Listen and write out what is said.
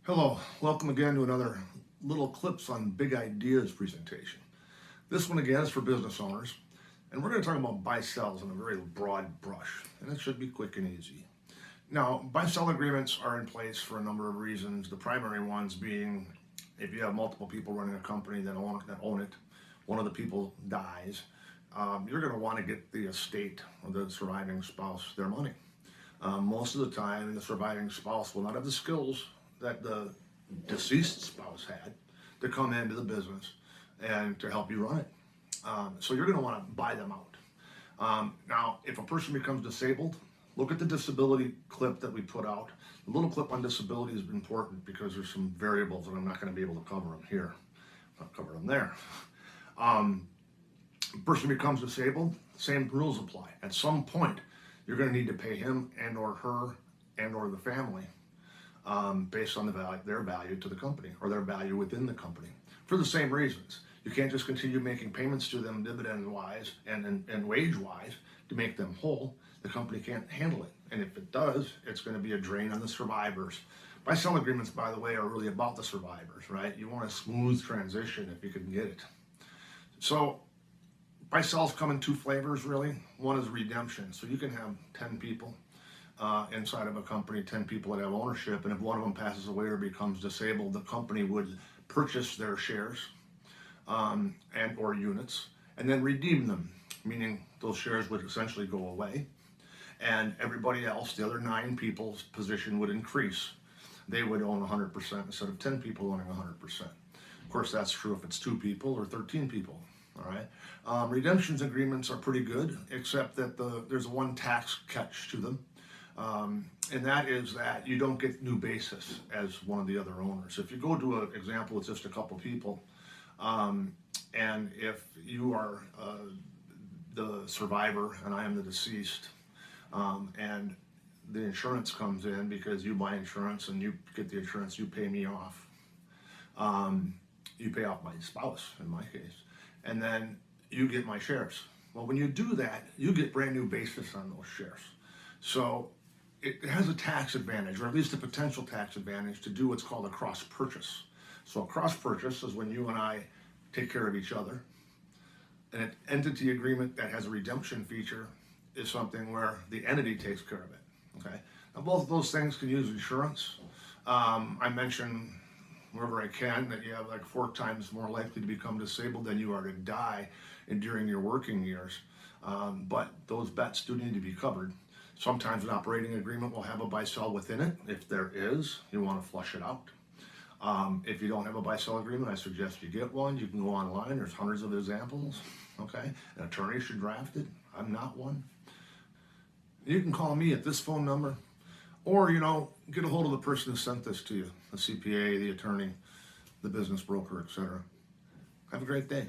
Hello, welcome again to another Little Clips on Big Ideas presentation. This one again is for business owners, and we're going to talk about buy-sells in a very broad brush, and it should be quick and easy. Now, buy-sell agreements are in place for a number of reasons, the primary ones being if you have multiple people running a company that own it, one of the people dies, you're going to want to get the estate or the surviving spouse their money. Most of the time, the surviving spouse will not have the skills that the deceased spouse had to come into the business and to help you run it. So you're going to want to buy them out. Now, if a person becomes disabled, look at the disability clip that we put out. The little clip on disability is important because there's some variables and I'm not going to be able to cover them here. I'll cover them there. A person becomes disabled, same rules apply. At some point, you're going to need to pay him and or her and or the family based on their value to the company or their value within the company for the same reasons. You can't just continue making payments to them dividend-wise and wage-wise to make them whole. The company can't handle it. And if it does, it's going to be a drain on the survivors. Buy-sell agreements, by the way, are really about the survivors, right? You want a smooth transition if you can get it. So buy-sells come in two flavors, really. One is redemption. So you can have 10 people inside of a company, 10 people that have ownership, and if one of them passes away or becomes disabled, the company would purchase their shares and or units and then redeem them, meaning those shares would essentially go away and everybody else, the other 9 people's position would increase. They would own 100% instead of 10 people owning 100%. Of course, that's true if it's 2 people or 13 people. All right. Redemptions agreements are pretty good, except that there's one tax catch to them. And that is that you don't get new basis as one of the other owners. If you go to an example with just a couple people, and if you are the survivor and I am the deceased, and the insurance comes in because you buy insurance and you get the insurance, you pay me off. You pay off my spouse in my case, and then you get my shares. Well, when you do that, you get brand new basis on those shares. So it has a tax advantage, or at least a potential tax advantage, to do what's called a cross purchase. So a cross purchase is when you and I take care of each other. An entity agreement that has a redemption feature is something where the entity takes care of it. Okay. Now both of those things can use insurance. I mentioned wherever I can that you have like 4 times more likely to become disabled than you are to die during your working years. But those bets do need to be covered. Sometimes an operating agreement will have a buy-sell within it. If there is, you want to flush it out. If you don't have a buy-sell agreement, I suggest you get one. You can go online. There's hundreds of examples. Okay, an attorney should draft it. I'm not one. You can call me at this phone number, or get a hold of the person who sent this to you, the CPA, the attorney, the business broker, etc. Have a great day.